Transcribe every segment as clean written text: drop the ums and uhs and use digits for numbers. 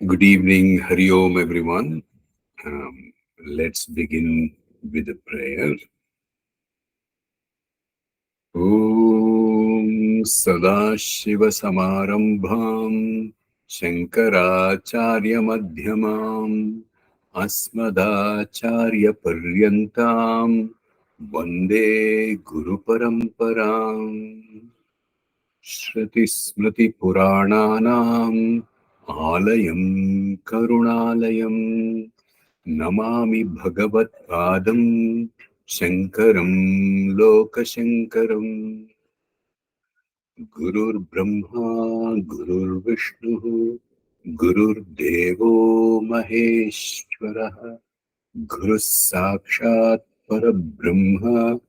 Good evening, Hari Om, everyone. Let's begin with a prayer. Om Sadashiva Samarambham Shankaracharya Madhyamam Asmadacharya Paryantam Vande Guru Paramparam Shruti Smriti Purananam Alayam Karunalayam Namami Bhagavat Padam Shankaram Lokashankaram Gurur Brahma Gurur Vishnu Gurur Devo Maheshwara Guru Sakshat Parabrahma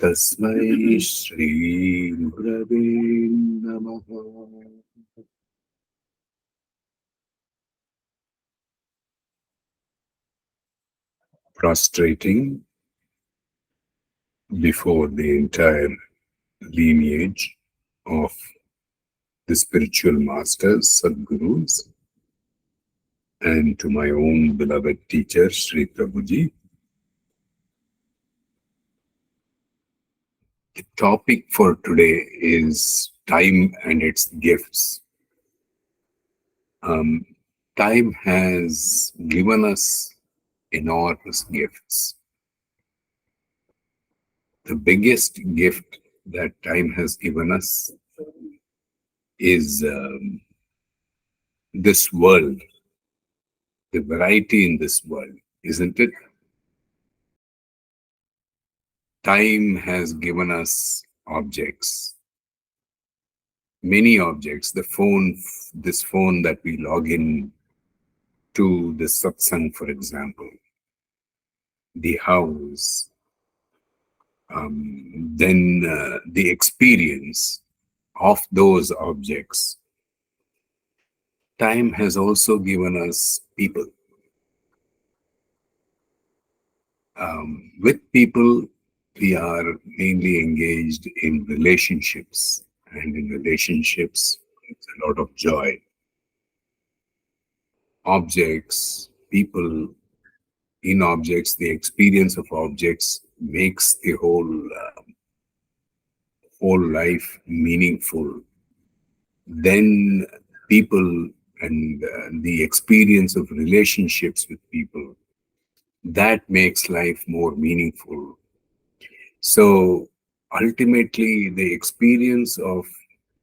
Tasmai Shri Gurave Namaha. Prostrating before the entire lineage of the spiritual masters, Sadgurus, and to my own beloved teacher, Sri Prabhuji. The topic for today is time and its gifts. Time has given us enormous gifts. The biggest gift that time has given us is this world, the variety in this world, isn't it? Time has given us objects, many objects. The phone, this phone that we log in to the satsang, for example, the house, then the experience of those objects. Time has also given us people. With people, we are mainly engaged in relationships, and in relationships, it's a lot of joy. Objects, people, in objects, the experience of objects makes the whole life meaningful. Then people and the experience of relationships with people, that makes life more meaningful. So ultimately, the experience of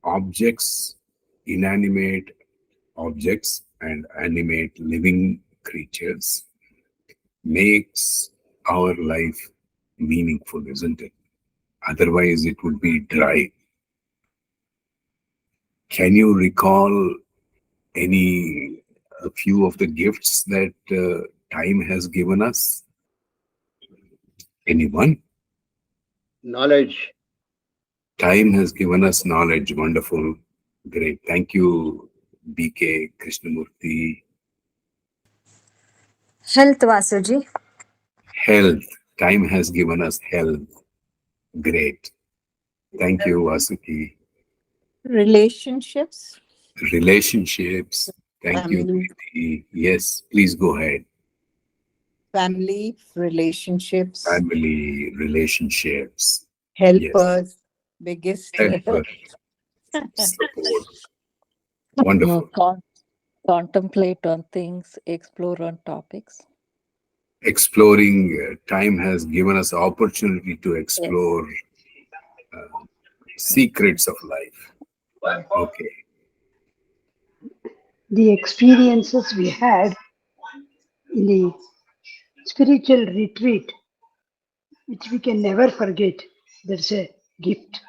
objects, inanimate objects and animate living creatures, makes our life meaningful, isn't it? Otherwise, it would be dry. Can you recall a few of the gifts that time has given us? Anyone? Knowledge. Time has given us knowledge. Wonderful. Great. Thank you, BK Krishnamurti. Health, Vasuji. Health. Time has given us health. Great. Thank you, Vasuki. Relationships. Relationships. Thank you, Family. Preeti. Yes, please go ahead. Family relationships. Family relationships. Yes. Helpers. Biggest. Helper. Support. Wonderful. Contemplate on things, explore on topics. Exploring, time has given us opportunity to explore secrets of life. Okay. The experiences we had in the spiritual retreat, which we can never forget, that's a gift.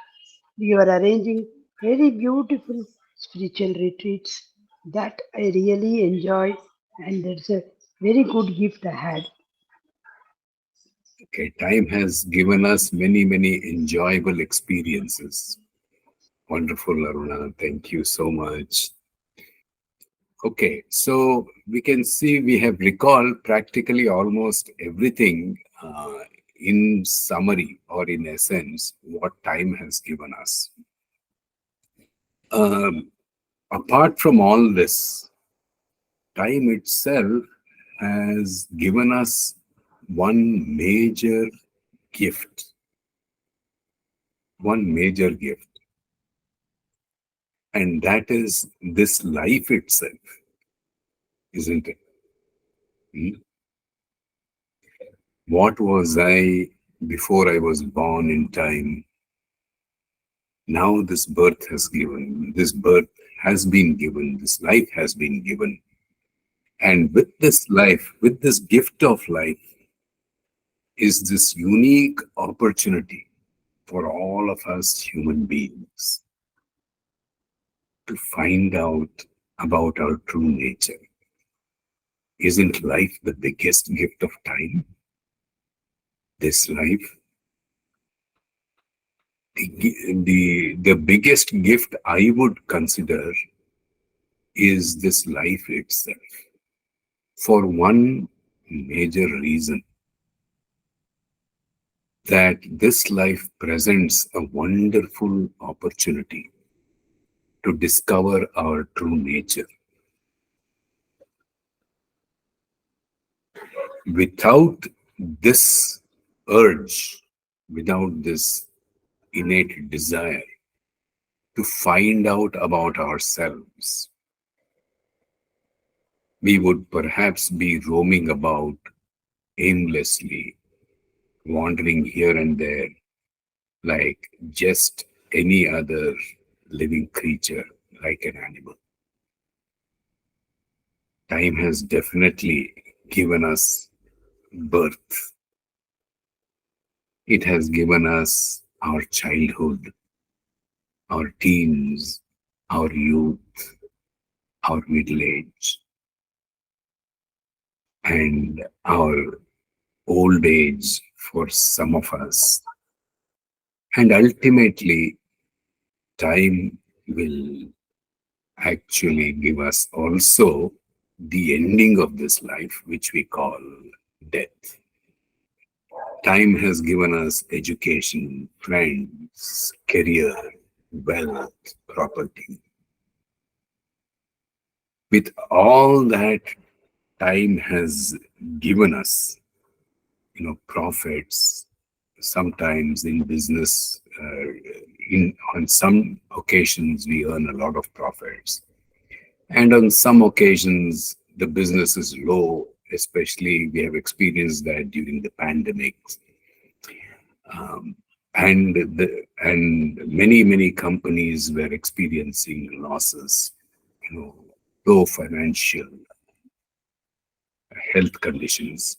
You are arranging very beautiful spiritual retreats that I really enjoy, and that's a very good gift I had. Okay. Time has given us many, many enjoyable experiences. Wonderful, Aruna. Thank you so much. Okay, so we can see we have recalled practically almost everything in summary or in essence what time has given us. Apart from all this, time itself has given us one major gift. One major gift. And that is this life itself, isn't it? Hmm? What was I before I was born in time? Now this birth has given, this birth has been given, this life has been given. And with this life, with this gift of life, is this unique opportunity for all of us human beings to find out about our true nature. Isn't life the biggest gift of time? This life? The biggest gift I would consider is this life itself. For one major reason, that this life presents a wonderful opportunity to discover our true nature. Without this urge, without this innate desire to find out about ourselves, we would perhaps be roaming about aimlessly, wandering here and there like just any other living creature, like an animal. Time has definitely given us birth. It has given us our childhood, our teens, our youth, our middle age, and our old age for some of us. And ultimately, time will actually give us also the ending of this life, which we call death. Time has given us education, friends, career, wealth, property. With all that time has given us, profits, sometimes in business, on some occasions we earn a lot of profits. And on some occasions, the business is low, especially we have experienced that during the pandemic. And many companies were experiencing losses, low financial health conditions.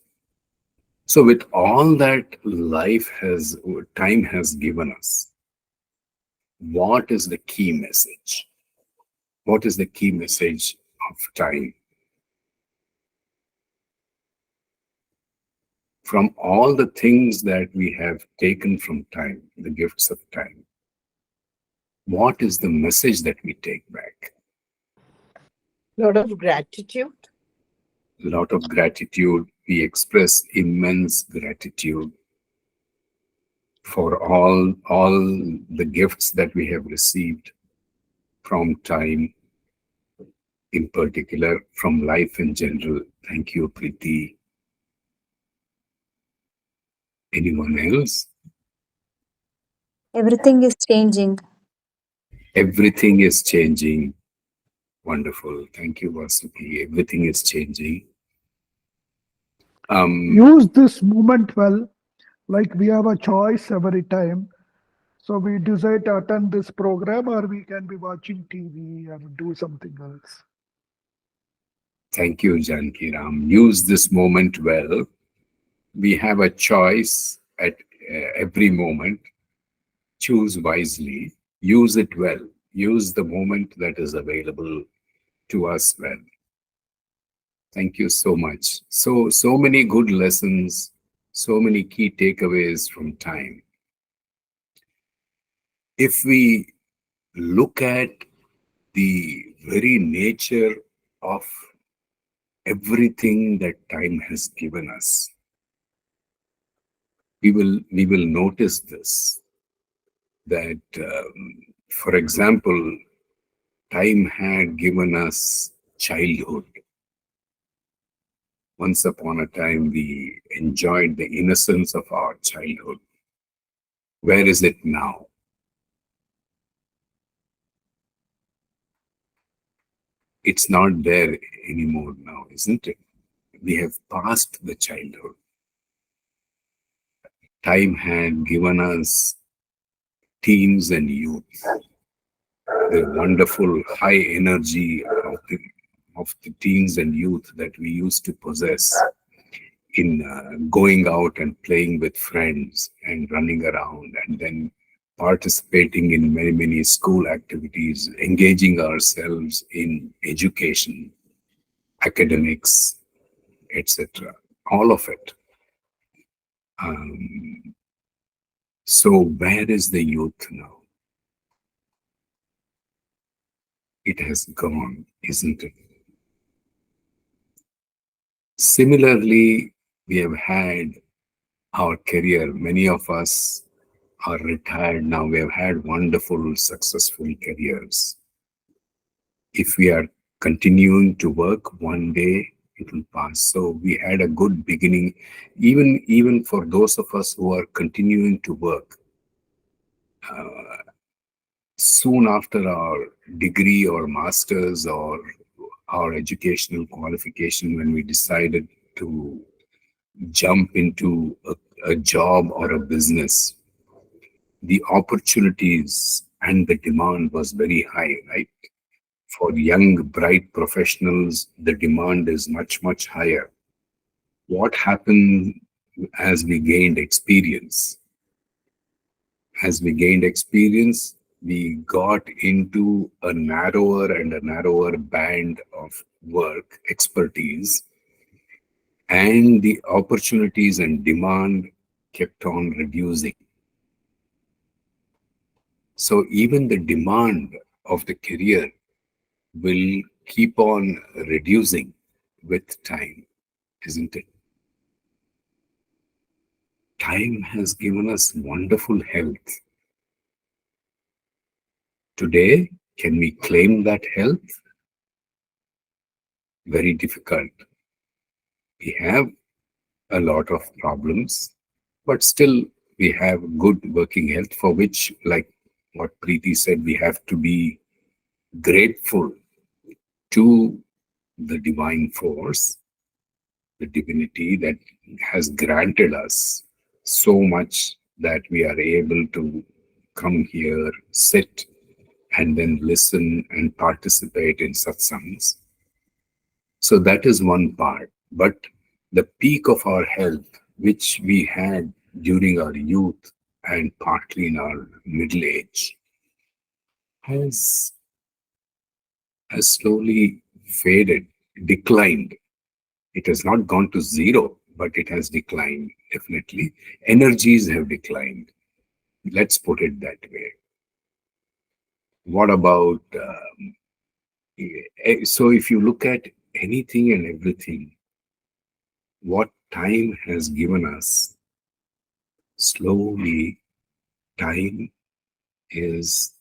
So with all that time has given us, what is the key message? What is the key message of time? From all the things that we have taken from time, the gifts of time, what is the message that we take back? Lot of gratitude. A lot of gratitude. We express immense gratitude for all the gifts that we have received from time, in particular, from life in general. Thank you, Preeti. Anyone else? Everything is changing. Everything is changing. Wonderful. Thank you, Vasudev. Everything is changing. Use this moment well, like we have a choice every time. So we decide to attend this program, or we can be watching TV or do something else. Thank you, Janki Ram. Use this moment well. We have a choice at every moment. Choose wisely. Use it well. Use the moment that is available to us well. Thank you so much. So many good lessons, so many key takeaways from time. If we look at the very nature of everything that time has given us, we will notice this, that for example, time had given us childhood. Once upon a time, we enjoyed the innocence of our childhood. Where is it now? It's not there anymore now, isn't it? We have passed the childhood. Time had given us teens and youth, the wonderful high energy of the teens and youth that we used to possess in going out and playing with friends and running around and then participating in many, many school activities, engaging ourselves in education, academics, etc. All of it. So where is the youth now? It has gone, isn't it? Similarly, we have had our career. Many of us are retired now. We have had wonderful, successful careers. If we are continuing to work, one day it will pass. So we had a good beginning. Even for those of us who are continuing to work, soon after our degree or master's or our educational qualification, when we decided to jump into a job or a business, the opportunities and the demand was very high, right? For young, bright professionals, the demand is much, much higher. What happened as we gained experience? As we gained experience, we got into a narrower and a narrower band of work, expertise, and the opportunities and demand kept on reducing. So even the demand of the career will keep on reducing with time, isn't it? Time has given us wonderful health. Today, can we claim that health? Very difficult. We have a lot of problems, but still we have good working health, for which, like what Preeti said, we have to be grateful to the divine force, the divinity that has granted us so much that we are able to come here, sit, and then listen and participate in satsangs. So that is one part. But the peak of our health, which we had during our youth and partly in our middle age, has slowly faded, declined. It has not gone to zero, but it has declined, definitely. Energies have declined. Let's put it that way. What about, so if you look at anything and everything, what time has given us, slowly, time is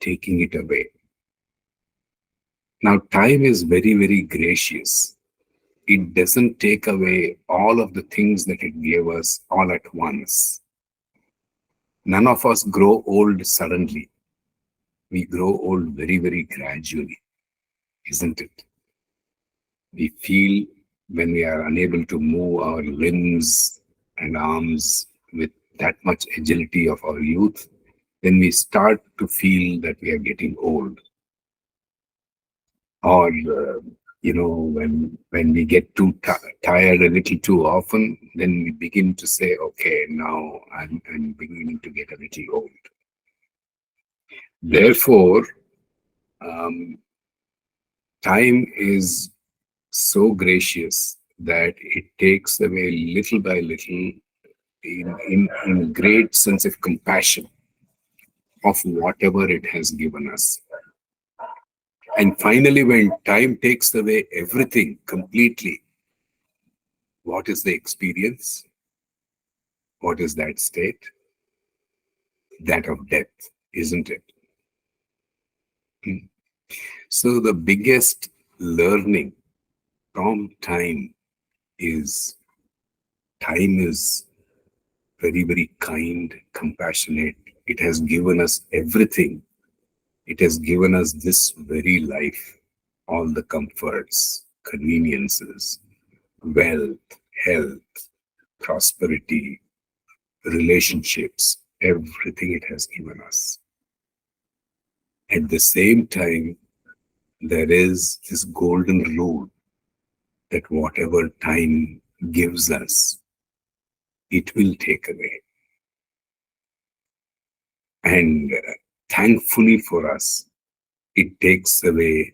taking it away. Now, time is very, very gracious. It doesn't take away all of the things that it gave us all at once. None of us grow old suddenly. We grow old very, very gradually, isn't it? We feel when we are unable to move our limbs and arms with that much agility of our youth, then we start to feel that we are getting old. Or, when we get too tired a little too often, then we begin to say, okay, now I'm beginning to get a little old. Therefore, time is so gracious that it takes away little by little in great sense of compassion of whatever it has given us. And finally, when time takes away everything completely, what is the experience? What is that state? That of death, isn't it? So the biggest learning from time is time is very, very kind, compassionate. It has given us everything. It has given us this very life, all the comforts, conveniences, wealth, health, prosperity, relationships, everything it has given us. At the same time, there is this golden rule that whatever time gives us, it will take away. And thankfully for us, it takes away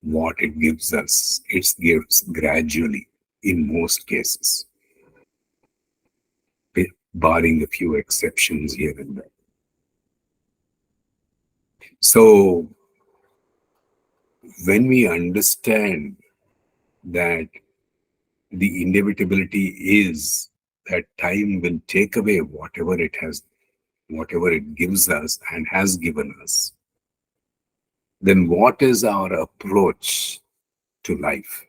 what it gives us. It gives gradually in most cases, barring a few exceptions here and there. So when we understand that the inevitability is that time will take away whatever it has, whatever it gives us and has given us, then what is our approach to life?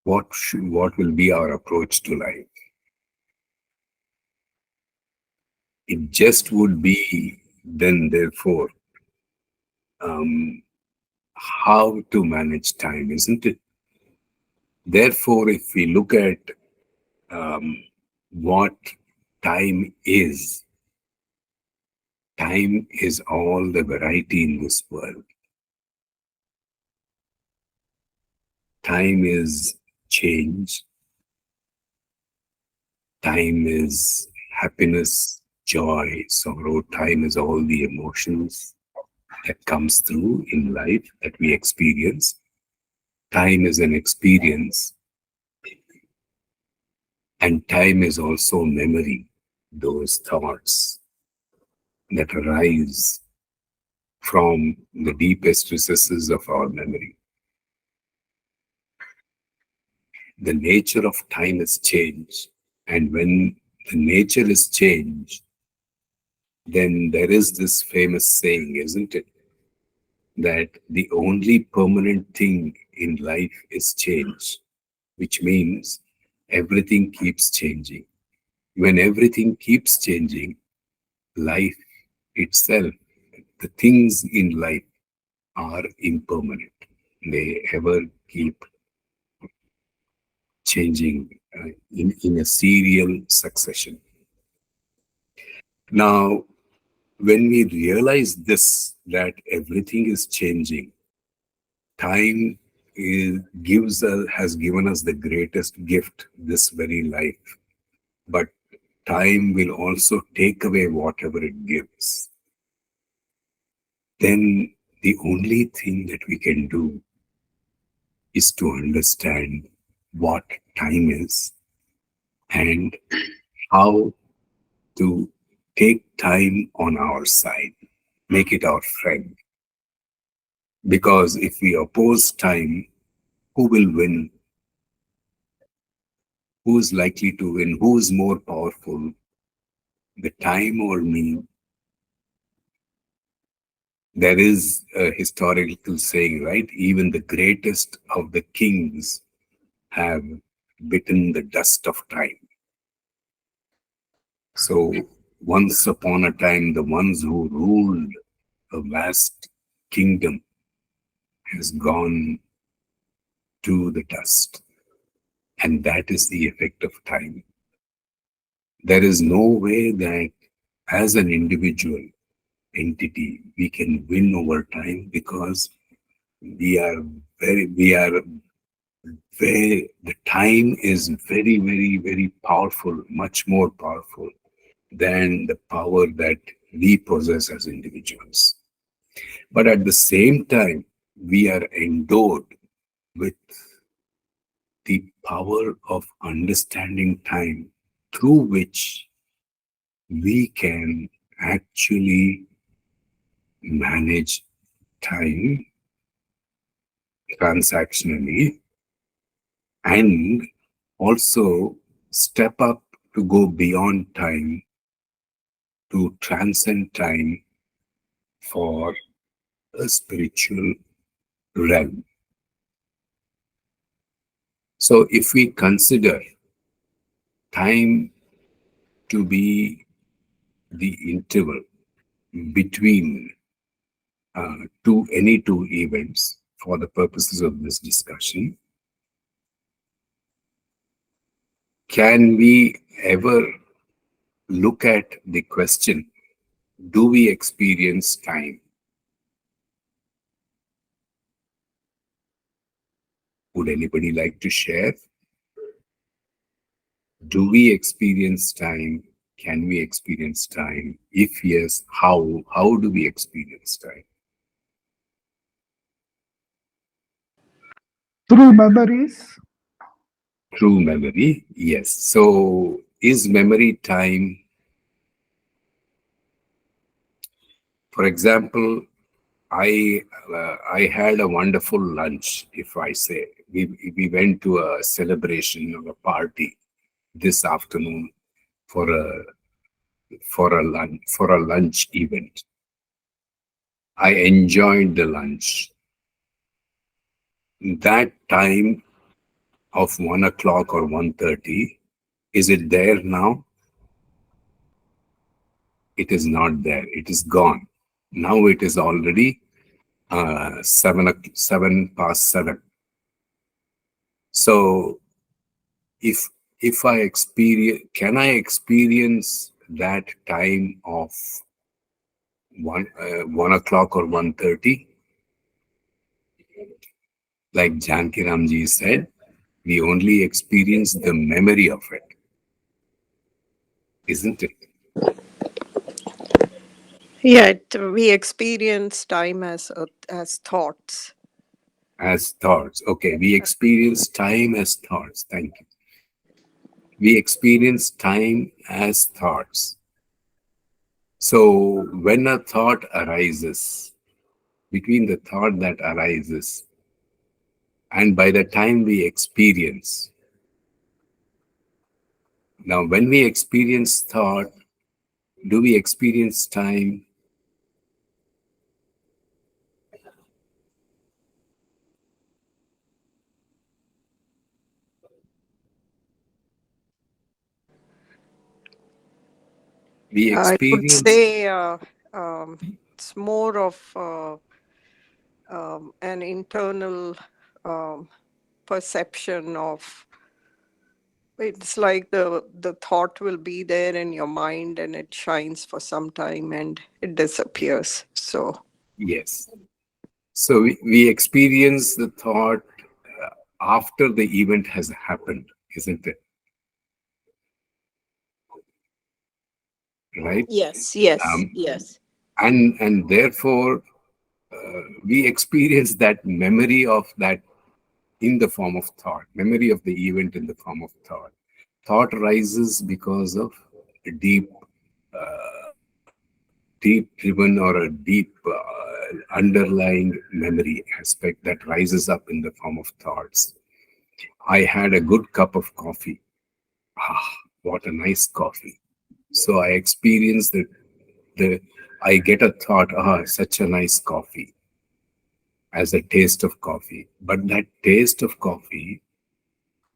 What will be our approach to life? It just would be then, therefore, how to manage time, isn't it? Therefore, if we look at what time is all the variety in this world. Time is change. Time is happiness, joy, sorrow. Time is all the emotions that comes through in life that we experience. Time is an experience. And time is also memory, those thoughts that arise from the deepest recesses of our memory. The nature of time is change. And when the nature is change, then there is this famous saying, isn't it? That the only permanent thing in life is change, which means everything keeps changing. When everything keeps changing, life itself, the things in life are impermanent. They ever keep changing in a serial succession. Now, when we realize this, that everything is changing, time has given us the greatest gift, this very life. But time will also take away whatever it gives. Then the only thing that we can do is to understand what time is and how to take time on our side, make it our friend. Because if we oppose time, who will win? Who is likely to win? Who is more powerful? The time or me? There is a historical saying, right? Even the greatest of the kings have bitten the dust of time. So once upon a time, the ones who ruled a vast kingdom has gone to the dust. And that is the effect of time. There is no way that as an individual entity, we can win over time, because the time is very, very, very powerful, much more powerful than the power that we possess as individuals. But at the same time, we are endowed with the power of understanding time, through which we can actually manage time transactionally and also step up to go beyond time, to transcend time for a spiritual realm. So if we consider time to be the interval between any two events for the purposes of this discussion, can we ever look at the question, do we experience time? Would anybody like to share? Do we experience time? Can we experience time? If yes, how? How do we experience time? Through memories. Through memory, yes. So is memory time? For example, I had a wonderful lunch. If I say we went to a celebration or a party this afternoon for a lunch event. I enjoyed the lunch. That time of 1 o'clock or 1:30, is it there now? It is not there. It is gone. Now it is already 7 past 7. So if I experience, can I experience that time of 1 o'clock or 1:30? Like Janki Ramji said, we only experience the memory of it, isn't it? Yeah, we experience time as thoughts. As thoughts. Okay, we experience time as thoughts. Thank you. We experience time as thoughts. So when a thought arises, between the thought that arises and by the time we experience, now when we experience thought, do we experience time? We I would experience, say it's more of an internal perception of. It's like the thought will be there in your mind and it shines for some time and it disappears. So yes. So we experience the thought after the event has happened, isn't it? Right? yes, yes. And therefore, we experience that memory of that in the form of thought, memory of the event in the form of thought. Thought rises because of a deep driven or a deep underlying memory aspect that rises up in the form of thoughts. I had a good cup of coffee. Ah, what a nice coffee. So I experience I get a thought, such a nice coffee, as a taste of coffee. But that taste of coffee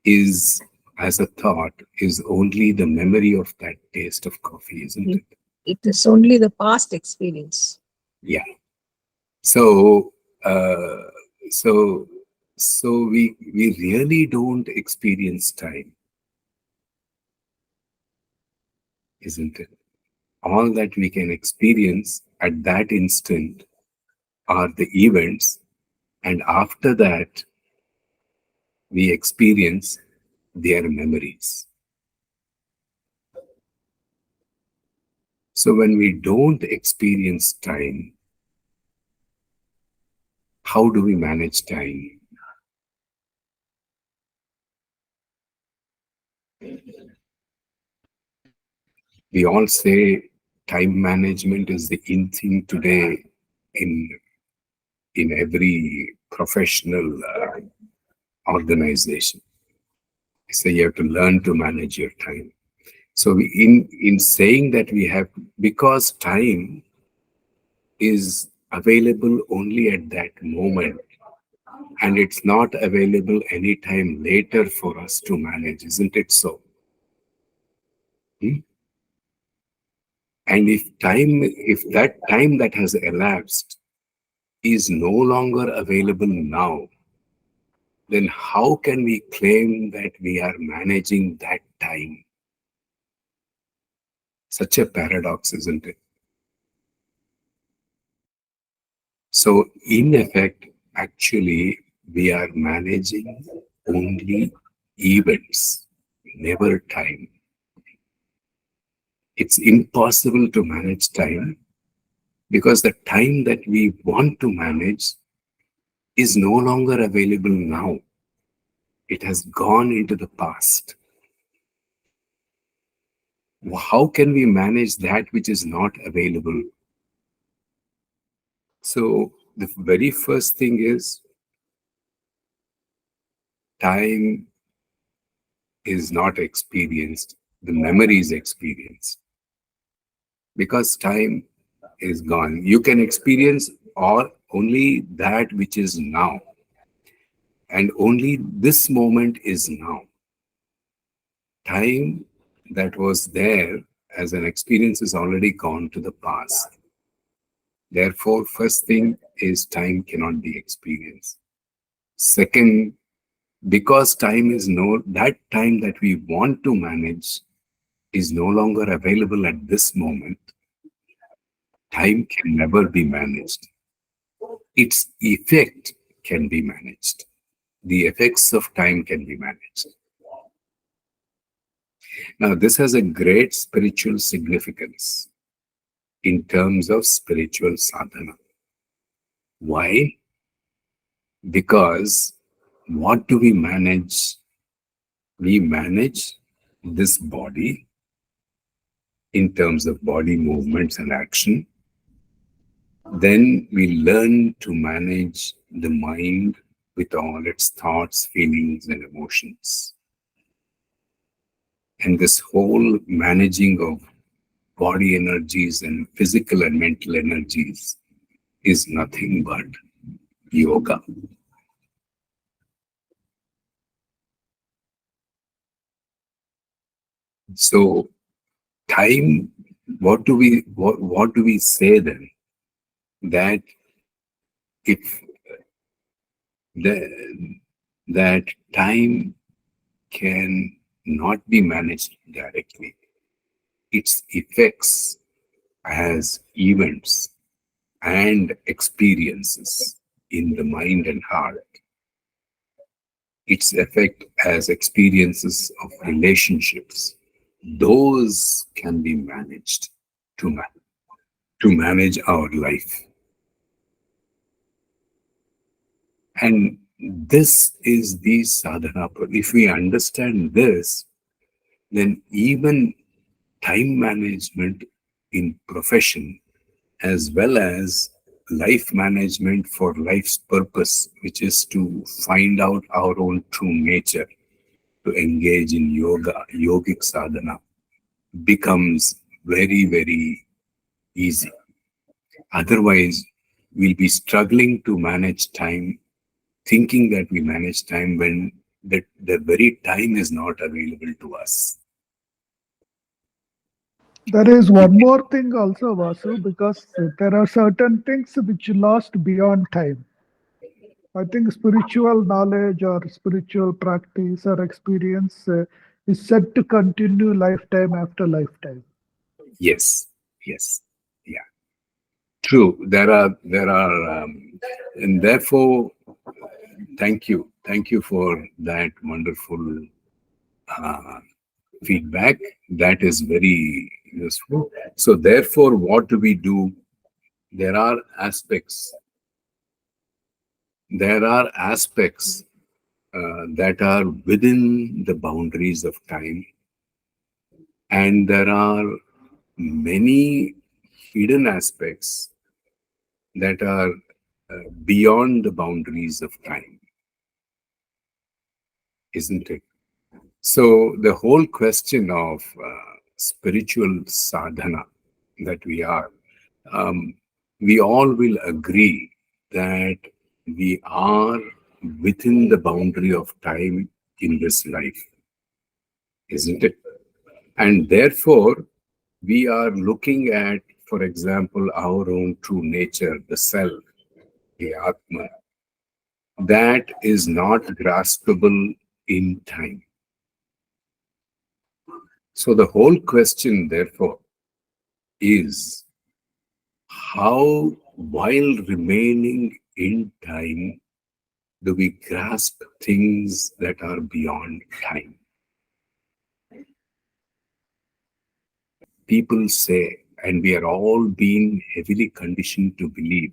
is, as a thought, is only the memory of that taste of coffee, isn't it? It is only the past experience. Yeah. So, uh, so, so we really don't experience time, isn't it? All that we can experience at that instant are the events, and after that, we experience their memories. So when we don't experience time, how do we manage time? We all say time management is the in thing today in every professional organization. So you have to learn to manage your time. So in saying that we have, because time is available only at that moment, and it's not available anytime later for us to manage, isn't it so? Hmm? And if that time that has elapsed is no longer available now, then how can we claim that we are managing that time? Such a paradox, isn't it? So, in effect, actually, we are managing only events, never time. It's impossible to manage time because the time that we want to manage is no longer available now. It has gone into the past. How can we manage that which is not available? So, the very first thing is time is not experienced, the memory is experienced. Because time is gone. You can experience or only that which is now. And only this moment is now. Time that was there as an experience is already gone to the past. Therefore, first thing is time cannot be experienced. Second, because time is that time that we want to manage is no longer available at this moment, time can never be managed. Its effect can be managed. The effects of time can be managed. Now, this has a great spiritual significance in terms of spiritual sadhana. Why? Because what do we manage? We manage this body in terms of body movements and action. Then we learn to manage the mind with all its thoughts, feelings, and emotions. And this whole managing of body energies and physical and mental energies is nothing but yoga. So time, what do we say then? That if that time can not be managed directly, its effects as events and experiences in the mind and heart, its effect as experiences of relationships, those can be managed to manage our life. And this is the sadhana. If we understand this, then even time management in profession as well as life management for life's purpose, which is to find out our own true nature, to engage in yogic sadhana, becomes very, very easy. Otherwise, we'll be struggling to manage time, thinking that we manage time when the very time is not available to us. There is one more thing also, Vasu, because there are certain things which last beyond time. I think spiritual knowledge or spiritual practice or experience is said to continue lifetime after lifetime. Yes, yeah, true. There are, and therefore, thank you for that wonderful feedback. That is very useful. So, therefore, what do we do? There are aspects. That are within the boundaries of time, and there are many hidden aspects that are beyond the boundaries of time, isn't it? So the whole question of spiritual sadhana that we all will agree that we are within the boundary of time in this life, isn't it? And therefore, we are looking at, for example, our own true nature, the self, the Atma, that is not graspable in time. So the whole question, therefore, is how, while remaining in time, do we grasp things that are beyond time? People say, and we are all being heavily conditioned to believe,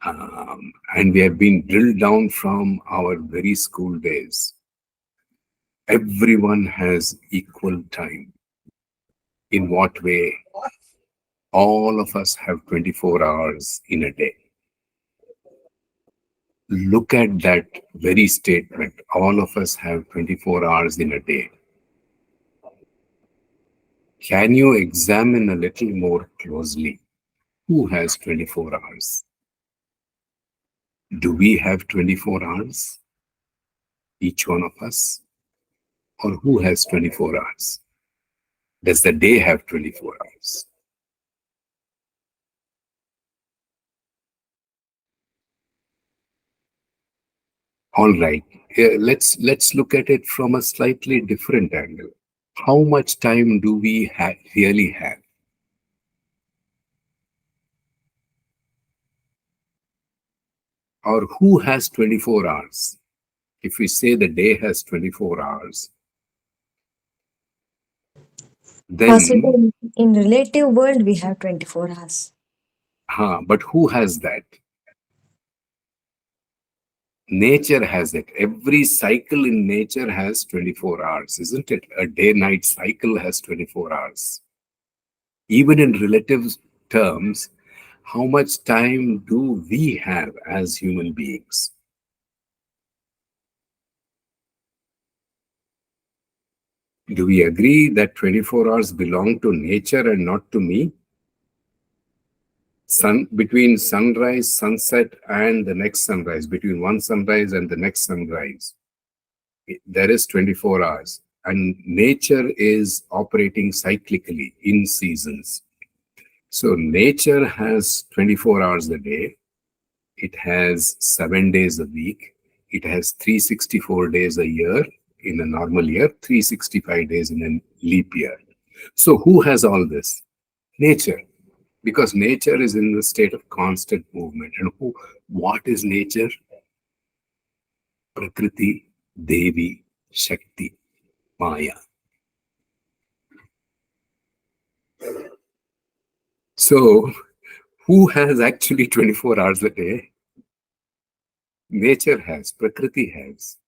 and we have been drilled down from our very school days. Everyone has equal time. In what way? All of us have 24 hours in a day. Look at that very statement. All of us have 24 hours in a day. Can you examine a little more closely? Who has 24 hours? Do we have 24 hours? Each one of us? Or who has 24 hours? Does the day have 24 hours? All right. Let's look at it from a slightly different angle. How much time do we really have? Or who has 24 hours? If we say the day has 24 hours, then, Vasudev, in relative world, we have 24 hours. but who has that? Nature has it. Every cycle in nature has 24 hours, isn't it? A day-night cycle has 24 hours. Even in relative terms, how much time do we have as human beings? Do we agree that 24 hours belong to nature and not to me? Between sunrise, sunset, and the next sunrise, between one sunrise and the next sunrise, there is 24 hours. And nature is operating cyclically in seasons. So nature has 24 hours a day. It has 7 days a week. It has 364 days a year in a normal year, 365 days in a leap year. So who has all this? Nature. Because nature is in the state of constant movement. And what is nature? Prakriti, Devi, Shakti, Maya. So, who has actually 24 hours a day? Nature has, Prakriti has.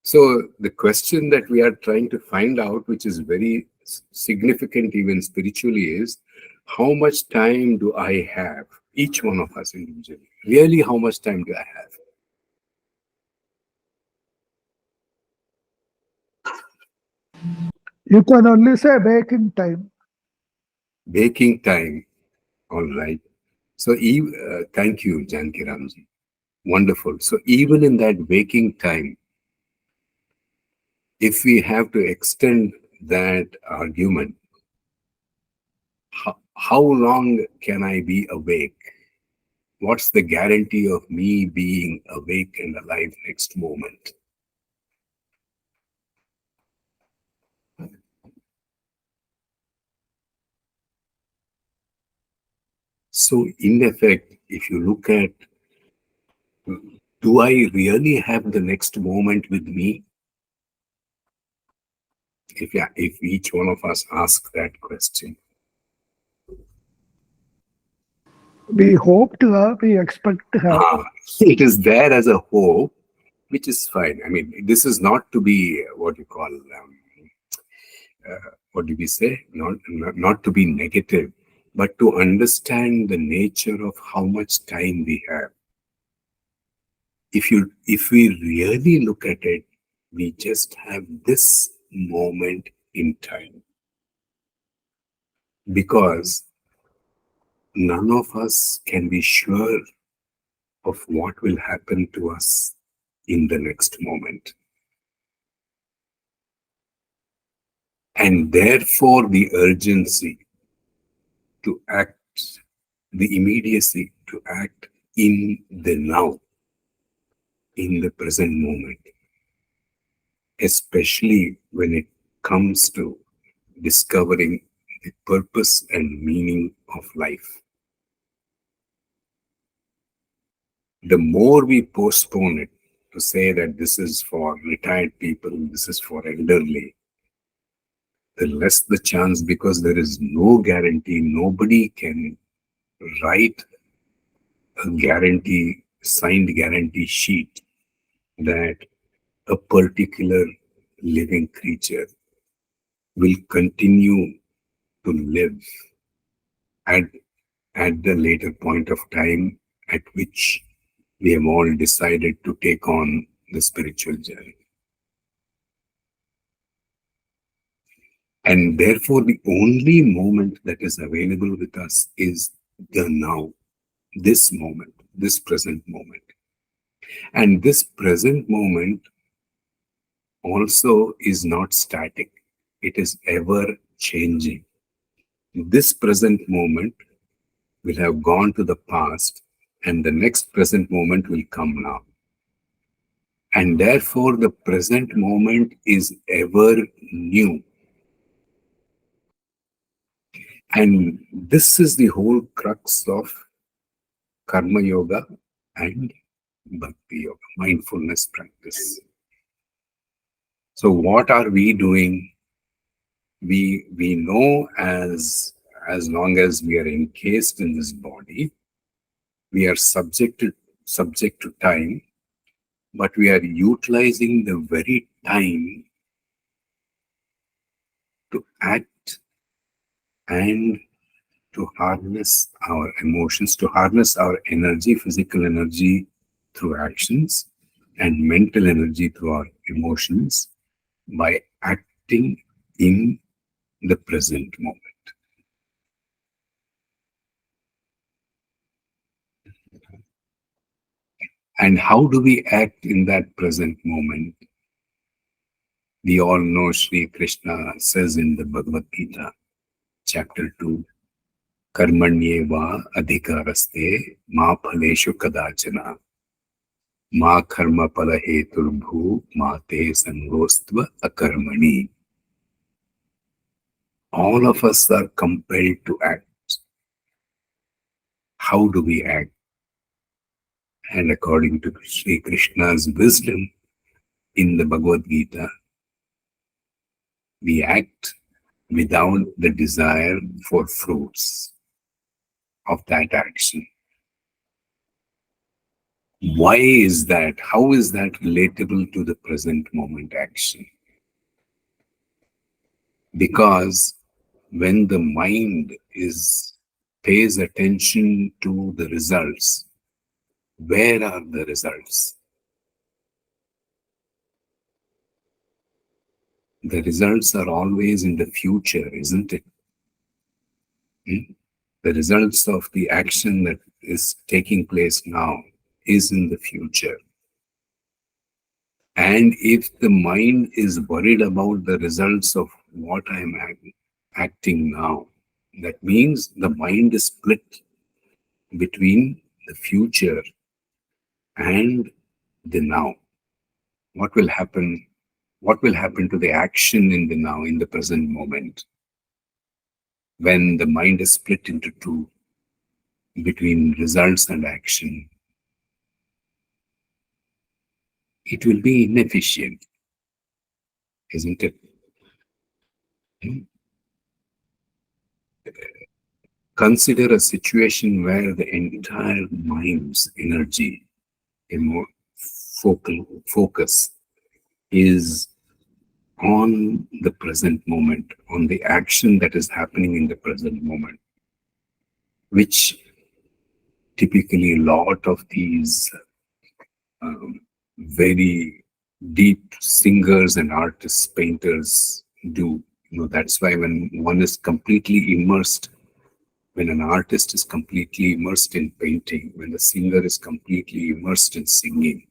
So, the question that we are trying to find out, which is very significant even spiritually, is how much time do I have? Each one of us individually. Really, how much time do I have? You can only say waking time. Waking time. All right. So, thank you, Janki Ramji. Wonderful. So, even in that waking time, if we have to extend that argument, how long can I be awake? What's the guarantee of me being awake and alive next moment? So, in effect, if you look at, do I really have the next moment with me? If each one of us asks that question. We hope to have, we expect to have. It is there as a hope, which is fine. I mean, this is not to be what you call, what do we say? Not to be negative, but to understand the nature of how much time we have. If we really look at it, we just have this moment in time. Because none of us can be sure of what will happen to us in the next moment. And therefore the urgency to act, the immediacy to act in the now, in the present moment, especially when it comes to discovering the purpose and meaning of life. The more we postpone it to say that this is for retired people, this is for elderly, the less the chance, because there is no guarantee. Nobody can write a guarantee, signed guarantee sheet that a particular living creature will continue to live at the later point of time at which we have all decided to take on the spiritual journey. And therefore, the only moment that is available with us is the now, this moment, this present moment. And this present moment also is not static. It is ever changing. This present moment will have gone to the past, and the next present moment will come now. And therefore, the present moment is ever new. And this is the whole crux of Karma Yoga and Bhakti Yoga, mindfulness practice. So what are we doing? We know as long as we are encased in this body, we are subject to time, but we are utilizing the very time to act and to harness our emotions, to harness our energy, physical energy through actions, and mental energy through our emotions by acting in the present moment. And how do we act in that present moment? We all know Sri Krishna says in the Bhagavad Gita, chapter 2, Karmanyeva adhikaraste ma phaleshu kadachana ma karma pala heturbhu ma te sangostva akarmani. All of us are compelled to act. How do we act? And according to Sri Krishna's wisdom in the Bhagavad Gita, we act without the desire for fruits of that action. Why is that? How is that relatable to the present moment action? Because when the mind pays attention to the results, where are the results? The results are always in the future, isn't it? The results of the action that is taking place now is in the future. And if the mind is worried about the results of what I am acting now, that means the mind is split between the future and the now. What will happen? What will happen to the action in the now, in the present moment, when the mind is split into two, between results and action? It will be inefficient, isn't it? Consider a situation where the entire mind's energy, focus is on the present moment, on the action that is happening in the present moment, which typically a lot of these very deep singers and artists, painters do. That's why when one is completely immersed when an artist is completely immersed in painting, when the singer is completely immersed in singing,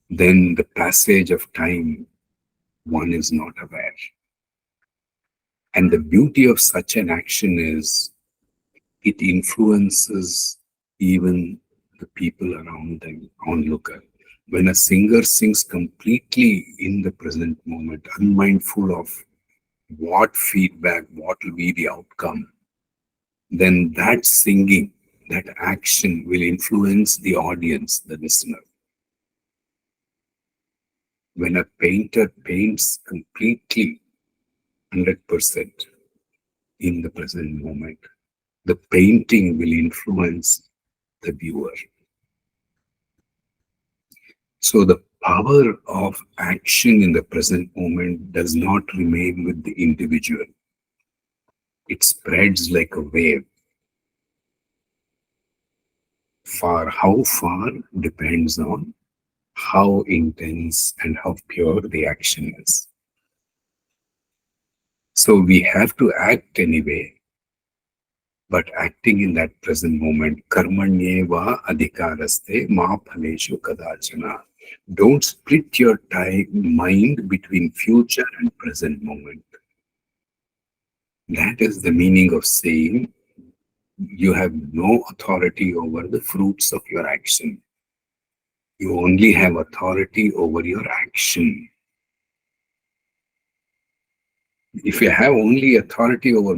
then the passage of time, one is not aware. And the beauty of such an action is it influences even the people around them, onlooker. When a singer sings completely in the present moment, unmindful of what feedback, what will be the outcome, then that singing, that action will influence the audience, the listener. When a painter paints completely 100% in the present moment, the painting will influence the viewer. So the power of action in the present moment does not remain with the individual. It spreads like a wave. How far depends on how intense and how pure the action is. So we have to act anyway, but acting in that present moment, karmanyeva adhikaraste ma phaleshu kadachana. Don't split your mind between future and present moment. That is the meaning of saying you have no authority over the fruits of your action. You only have authority over your action. If you have only authority over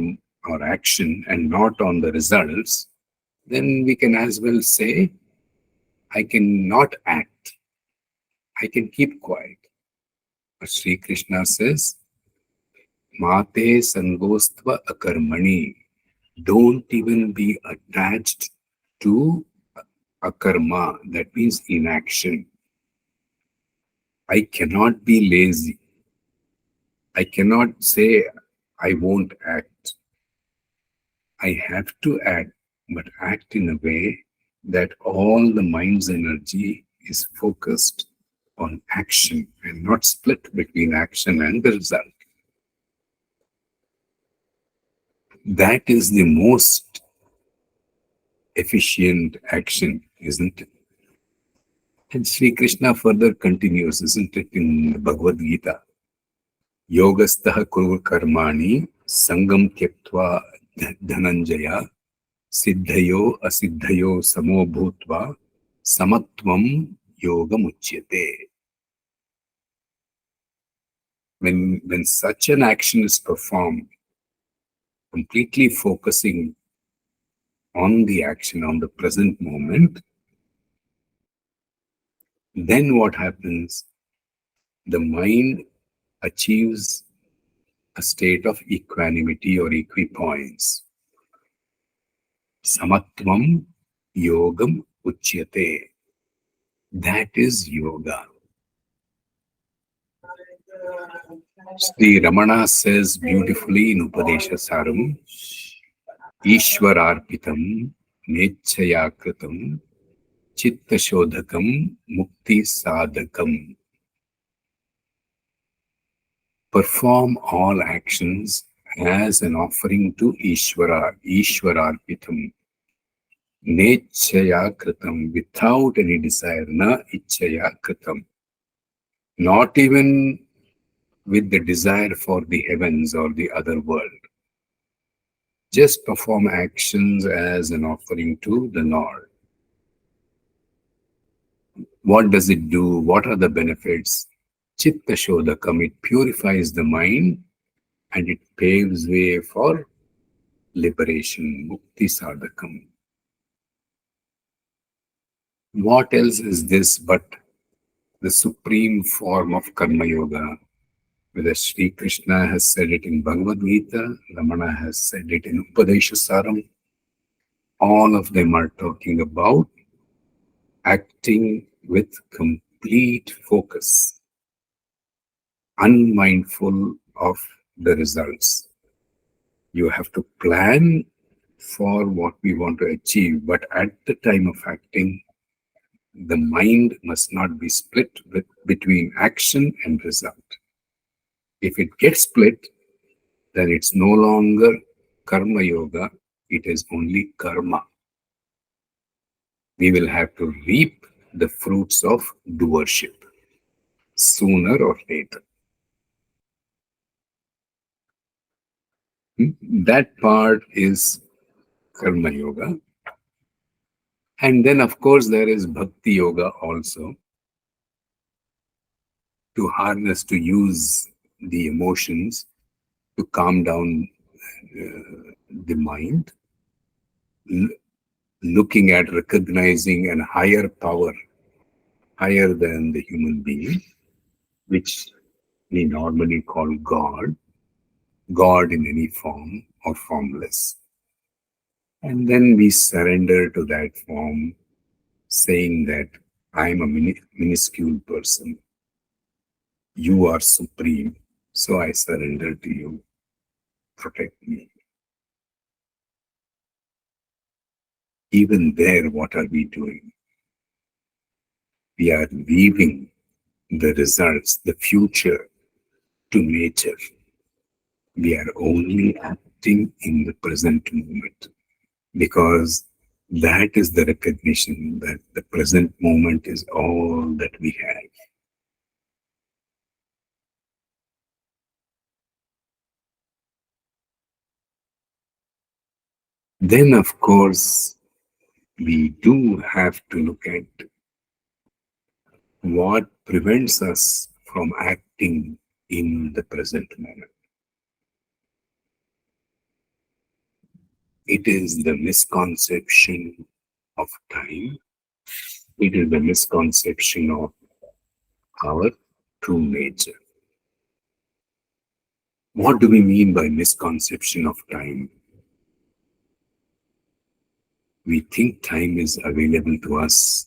our action and not on the results, then we can as well say, I cannot act. I can keep quiet. But Sri Krishna says, Mate sangostva akarmani. Don't even be attached to akarma. That means inaction. I cannot be lazy. I cannot say I won't act. I have to act, but act in a way that all the mind's energy is focused on action and not split between action and the result. That is the most efficient action, isn't it? And Sri Krishna further continues, isn't it, in the Bhagavad Gita? Yogastaha kuru karmani sangam tyaktva dhananjaya siddhayo asiddhayo samo bhutva samatvam yoga muchyate. When such an action is performed, completely focusing on the action, on the present moment, then what happens? The mind achieves a state of equanimity or equipoise. Samatvam yogam uchyate. That is yoga. Sri Ramana says beautifully in Upadesha Saram, Ishwararpitam nechaya kritam chitta shodhakam mukti sadhakam. Perform all actions as an offering to Ishvara, Ishwararpitam. Nechaya kritam, without any desire, na ichaya kritam. Not even with the desire for the heavens or the other world. Just perform actions as an offering to the Lord. What does it do? What are the benefits? Chitta Shodhakam, it purifies the mind and it paves way for liberation, Mukti Sadhakam. What else is this but the supreme form of Karma Yoga? Whether Sri Krishna has said it in Bhagavad Gita, Ramana has said it in Upadesha Saram, all of them are talking about acting with complete focus, unmindful of the results. You have to plan for what we want to achieve, but at the time of acting, the mind must not be split between action and result. If it gets split, then it's no longer karma yoga, it is only karma. We will have to reap the fruits of doership sooner or later. That part is karma yoga. And then, of course, there is bhakti yoga also, to harness, to use the emotions to calm down the mind, looking at recognizing a higher power, higher than the human being, which we normally call God, God in any form or formless. And then we surrender to that form, saying that I am a minuscule person. You are supreme, so I surrender to you. Protect me. Even there, what are we doing? We are leaving the results, the future, to nature. We are only acting in the present moment, because that is the recognition that the present moment is all that we have. Then, of course, we do have to look at what prevents us from acting in the present moment. It is the misconception of time. It is the misconception of our true nature. What do we mean by misconception of time? We think time is available to us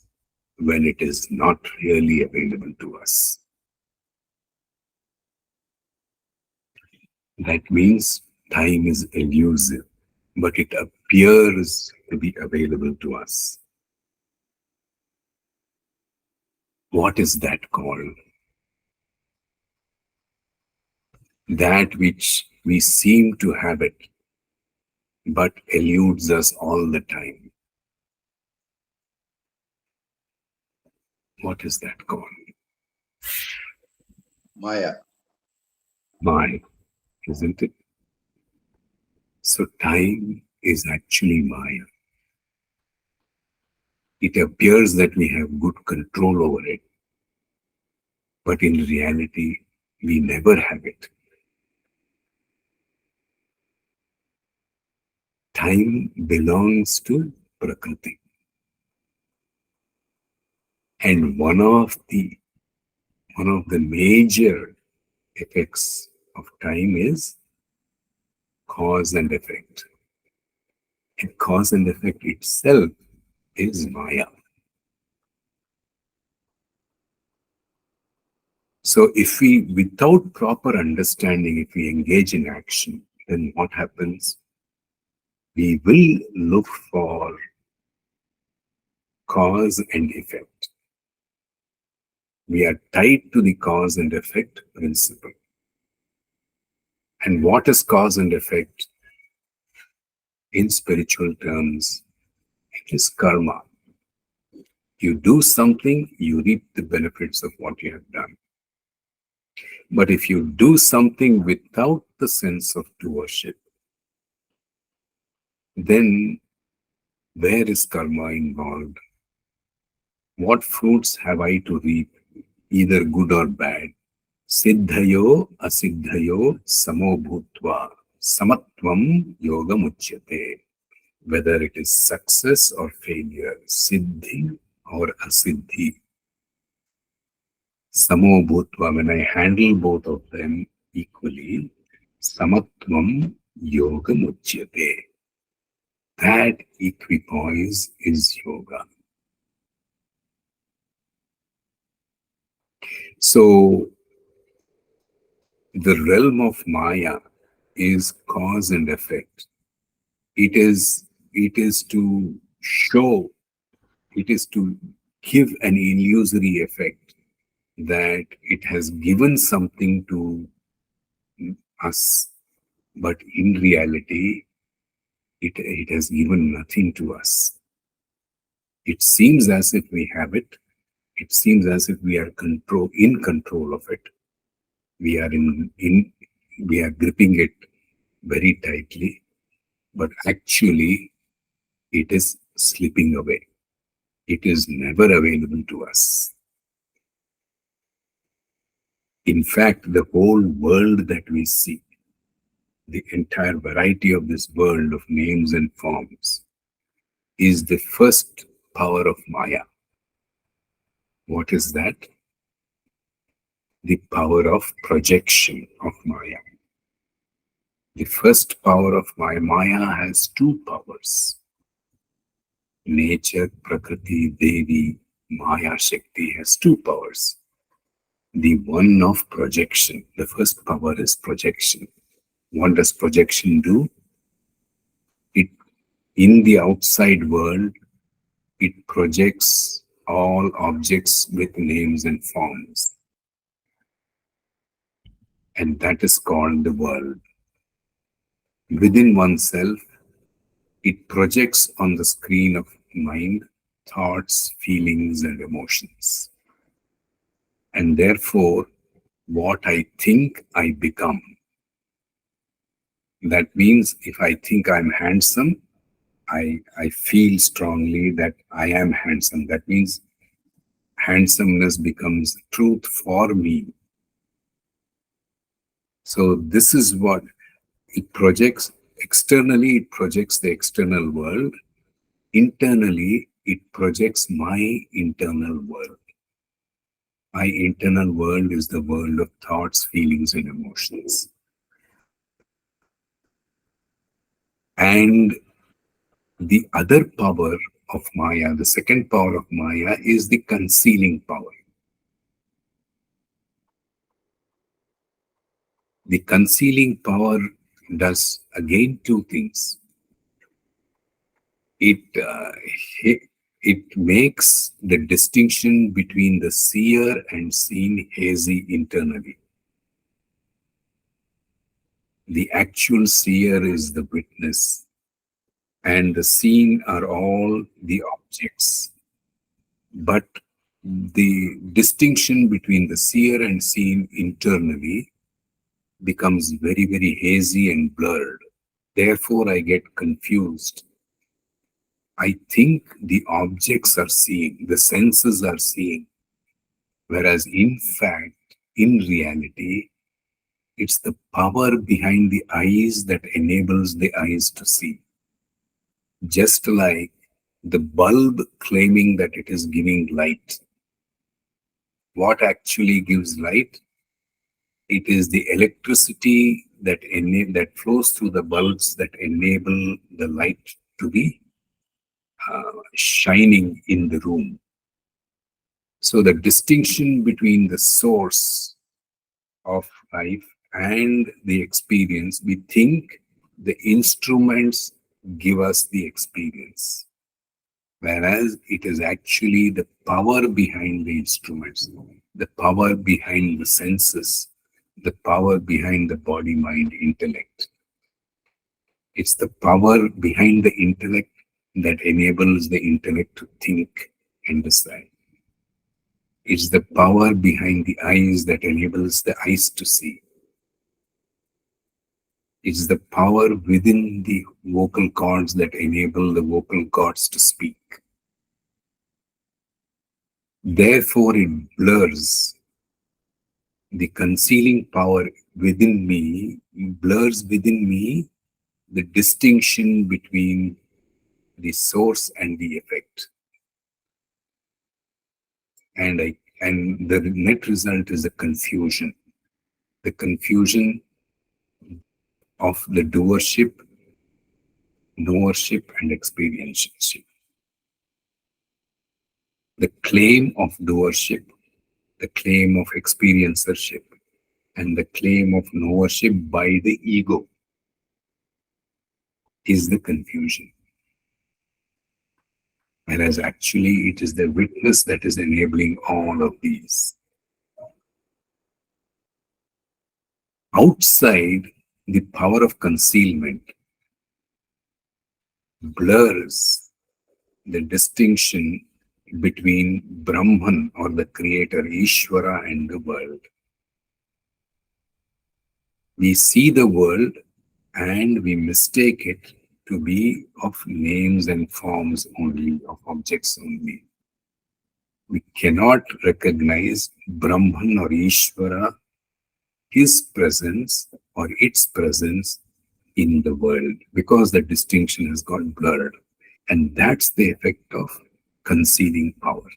when it is not really available to us. That means time is elusive, but it appears to be available to us. What is that called? That which we seem to have it, but eludes us all the time. What is that called? Maya. Maya, isn't it? So time is actually Maya. It appears that we have good control over it, but in reality, we never have it. Time belongs to Prakriti. And one of the major effects of time is cause and effect. And cause and effect itself is Maya. So if we, without proper understanding, if we engage in action, then what happens? We will look for cause and effect. We are tied to the cause and effect principle. And what is cause and effect? In spiritual terms, it is karma. You do something, you reap the benefits of what you have done. But if you do something without the sense of doership, then where is karma involved? What fruits have I to reap, either good or bad? Siddhayo asiddhayo samo bhutva samatvam yoga muchyate. Whether it is success or failure, siddhi or asiddhi, samo bhutva, when I handle both of them equally, samatvam yoga muchyate. That equipoise is yoga. So the realm of Maya is cause and effect. It is to show, it is to give an illusory effect that it has given something to us, but in reality, it has given nothing to us. It seems as if we have it. It seems as if we are in control of it. We are we are gripping it very tightly, but actually it is slipping away. It is never available to us. In fact, the whole world that we see, the entire variety of this world of names and forms, is the first power of Maya. What is that? The power of projection of Maya. The first power of Maya. Maya has two powers. Nature, Prakriti, Devi, Maya, Shakti has two powers. The one of projection. The first power is projection. What does projection do? It, in the outside world, it projects all objects with names and forms. And that is called the world. Within oneself, it projects on the screen of mind thoughts, feelings, and emotions. And therefore, what I think, I become. That means if I think I'm handsome, I feel strongly that I am handsome. That means handsomeness becomes truth for me. So this is what it projects. Externally, it projects the external world. Internally, it projects my internal world. My internal world is the world of thoughts, feelings, and emotions. And the other power of Maya, the second power of Maya, is the concealing power. The concealing power does again two things. It makes the distinction between the seer and seen hazy internally. The actual seer is the witness, and the seen are all the objects. But the distinction between the seer and seen internally becomes very, very hazy and blurred. Therefore, I get confused. I think the objects are seeing, the senses are seeing, whereas in fact, in reality, it's the power behind the eyes that enables the eyes to see. Just like the bulb claiming that it is giving light. What actually gives light? It is the electricity that flows through the bulbs that enable the light to be shining in the room. So the distinction between the source of life and the experience, we think the instruments give us the experience, whereas it is actually the power behind the instruments, the power behind the senses, the power behind the body, mind, intellect. It's the power behind the intellect that enables the intellect to think and decide. It's the power behind the eyes that enables the eyes to see. It's the power within the vocal cords that enable the vocal cords to speak. Therefore, it blurs. The concealing power within me blurs within me the distinction between the source and the effect. And the net result is a confusion. The confusion of the doership, knowership, and experientialship. The claim of doership, the claim of experiencership, and the claim of knowership by the ego is the confusion. Whereas actually it is the witness that is enabling all of these. Outside the power of concealment, blurs the distinction between Brahman or the creator, Ishvara, and the world. We see the world and we mistake it to be of names and forms only, of objects only. We cannot recognize Brahman or Ishvara, his presence or its presence in the world, because the distinction has got blurred. And that's the effect of concealing power.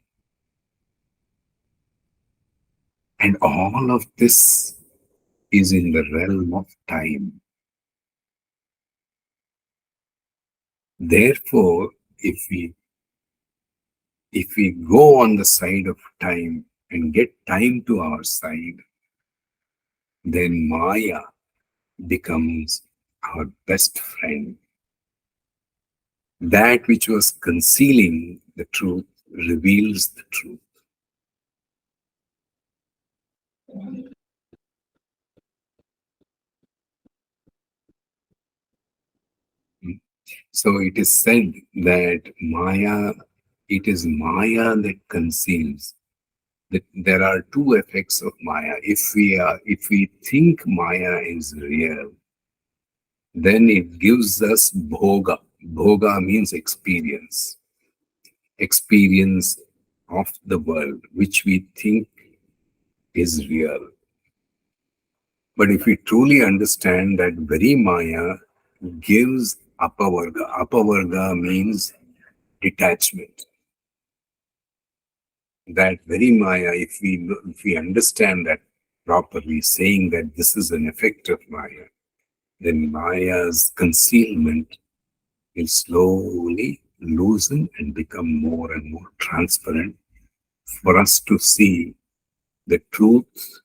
And all of this is in the realm of time. Therefore, if we go on the side of time and get time to our side, then Maya becomes our best friend. That which was concealing the truth reveals the truth. So it is said that Maya, it is Maya that conceals. That there are two effects of Maya. If we think Maya is real, then it gives us bhoga. Bhoga means experience. Experience of the world, which we think is real. But if we truly understand that very Maya gives apavarga. Apavarga means detachment. That very Maya, if we understand that properly, saying that this is an effect of Maya, then Maya's concealment will slowly loosen and become more and more transparent for us to see the truth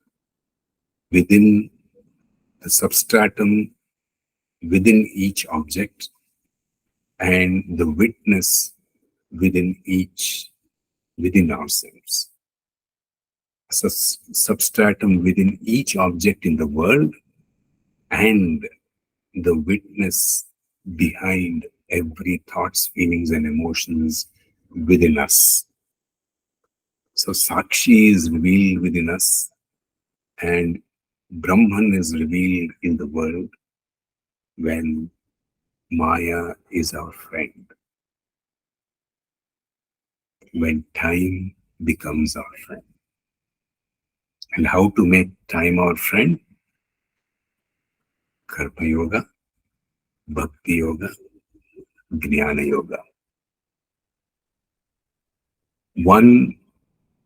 within the substratum, within each object, and the witness within ourselves. Substratum within each object in the world and the witness behind every thoughts, feelings, and emotions within us. So Sakshi is revealed within us and Brahman is revealed in the world when Maya is our friend. When time becomes our friend. And how to make time our friend? Karma Yoga, Bhakti Yoga, Jnana Yoga. One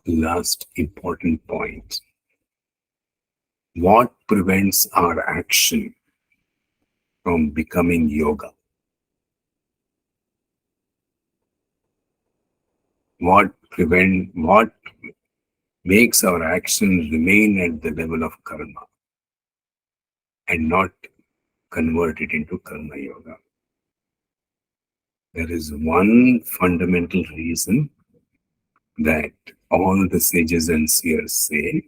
last important point. What prevents our action from becoming yoga? What makes our action remain at the level of karma and not convert it into karma yoga? There is one fundamental reason that all the sages and seers say.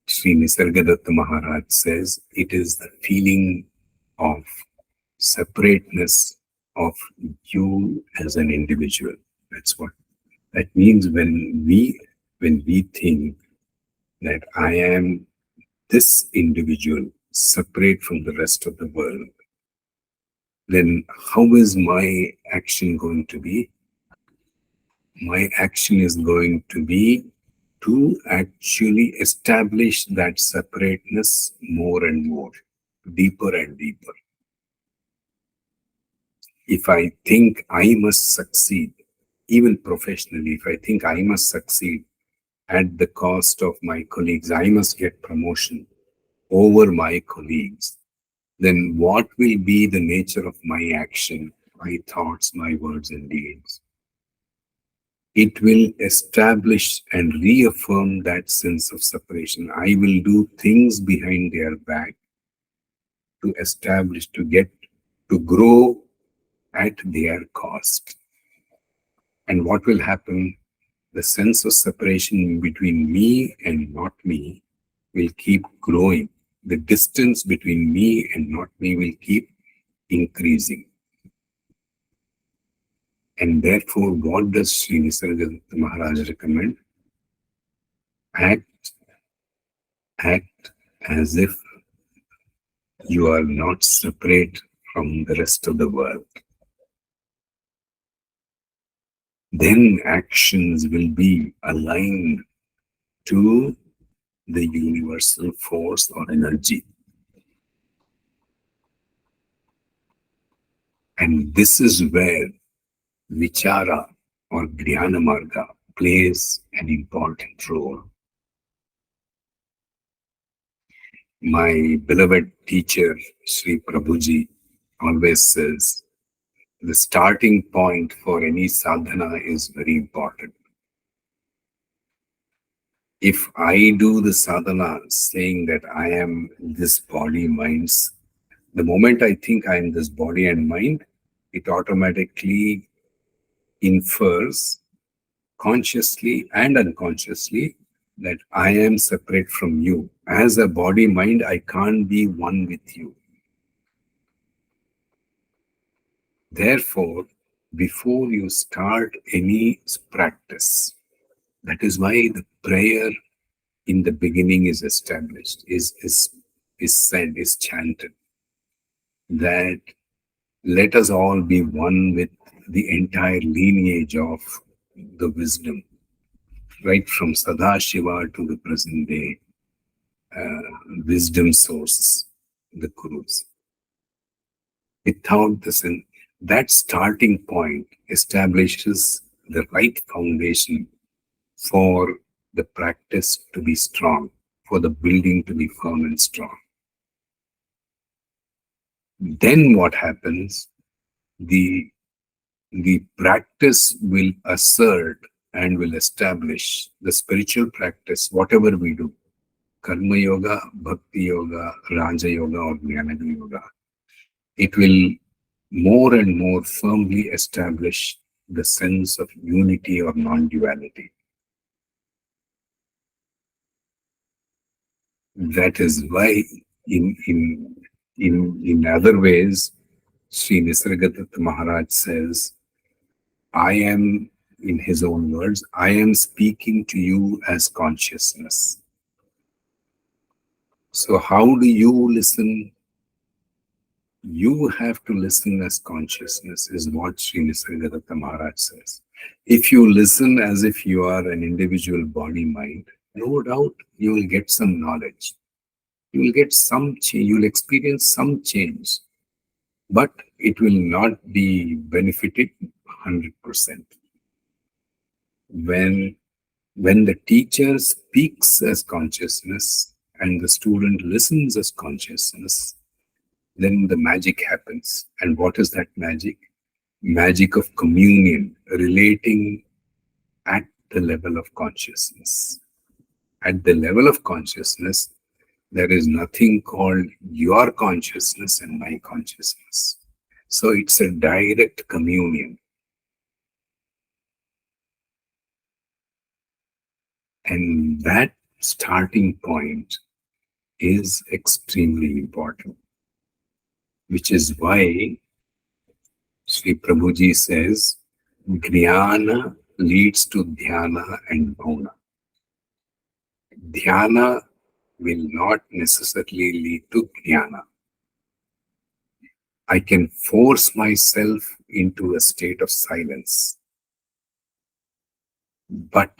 Sri Nisargadatta Maharaj says it is the feeling of separateness of you as an individual. That's what that means. When we think that I am this individual separate from the rest of the world, then how is my action going to be? My action is going to be to actually establish that separateness more and more, deeper and deeper. If I think I must succeed, even professionally, if I think I must succeed at the cost of my colleagues, I must get promotion over my colleagues, then what will be the nature of my action, my thoughts, my words and deeds? It will establish and reaffirm that sense of separation. I will do things behind their back to establish, to grow at their cost. And what will happen? The sense of separation between me and not me will keep growing. The distance between me and not me will keep increasing. And therefore, what does Sri Nisargadatta Maharaj recommend? Act as if you are not separate from the rest of the world. Then actions will be aligned to the universal force or energy. And this is where Vichara or Jnana Marga plays an important role. My beloved teacher, Sri Prabhuji, always says, the starting point for any sadhana is very important. If I do the sadhana saying that I am this body, minds, the moment I think I am this body and mind, it automatically infers consciously and unconsciously that I am separate from you. As a body, mind, I can't be one with you. Therefore, before you start any practice, that is why the prayer in the beginning is established, is said, is chanted, that let us all be one with the entire lineage of the wisdom, right from Sadashiva to the present day, wisdom sources, the Gurus. Without this, that starting point establishes the right foundation for the practice to be strong, for the building to be firm and strong. Then what happens? The practice will assert and will establish the spiritual practice, whatever we do, Karma Yoga, Bhakti Yoga, Raja Yoga or Jnana Yoga. It will more and more firmly establish the sense of unity or non-duality. That is why in other ways, Sri Nisargadatta Maharaj says, I am, in his own words, I am speaking to you as consciousness. So how do you listen? You have to listen as consciousness, is what Sri Nisargadatta Maharaj says. If you listen as if you are an individual body mind, no doubt you will get some knowledge. You will get some change, you will experience some change, but it will not be benefited 100%. When the teacher speaks as consciousness and the student listens as consciousness, then the magic happens. And what is that magic? Magic of communion, relating at the level of consciousness. At the level of consciousness, there is nothing called your consciousness and my consciousness. So it's a direct communion. And that starting point is extremely important, which is why Sri Prabhuji says, Jnana leads to dhyana and bhavana. Dhyana will not necessarily lead to jnana. I can force myself into a state of silence, but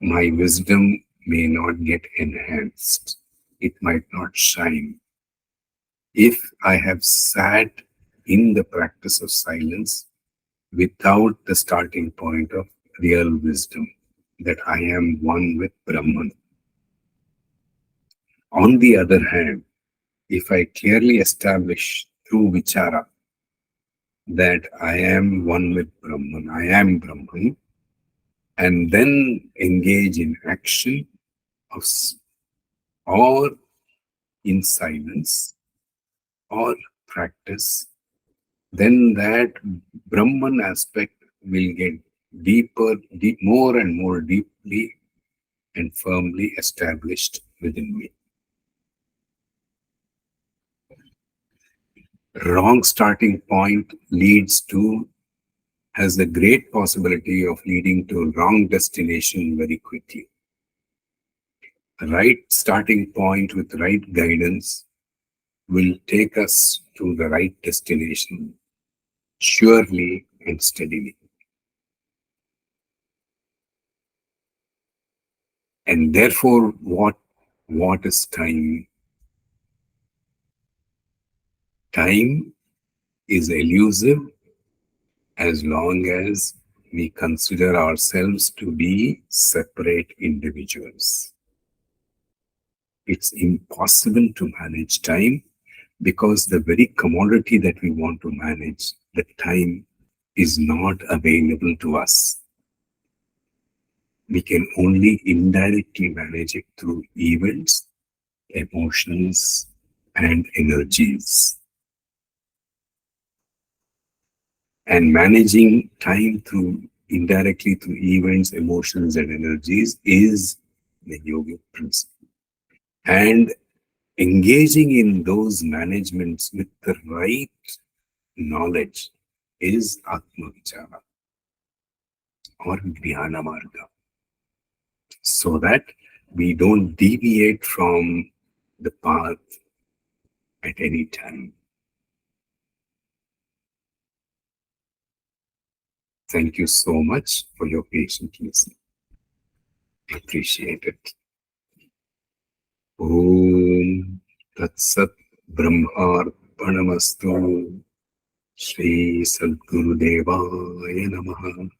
my wisdom may not get enhanced. It might not shine. If I have sat in the practice of silence without the starting point of real wisdom, that I am one with Brahman. On the other hand, if I clearly establish through vichara that I am one with Brahman, I am Brahman, and then engage in action of, or in silence or practice, then that Brahman aspect will get deeper, more and more deeply and firmly established within me. Wrong starting point leads to has the great possibility of leading to a wrong destination very quickly. The right starting point with right guidance will take us to the right destination surely and steadily. And therefore, what is time? Time is elusive as long as we consider ourselves to be separate individuals. It's impossible to manage time because the very commodity that we want to manage, the time, is not available to us. We can only indirectly manage it through events, emotions, and energies. And managing time indirectly through events, emotions, and energies is the yogic principle. And engaging in those managements with the right knowledge is Atma Vichara or Jnana Marga, so that we don't deviate from the path at any time. Thank you so much for your patient listening. I appreciate it. Om Tat Sat Brahmarpanamastu Shri Sadguru Devaya Namaha.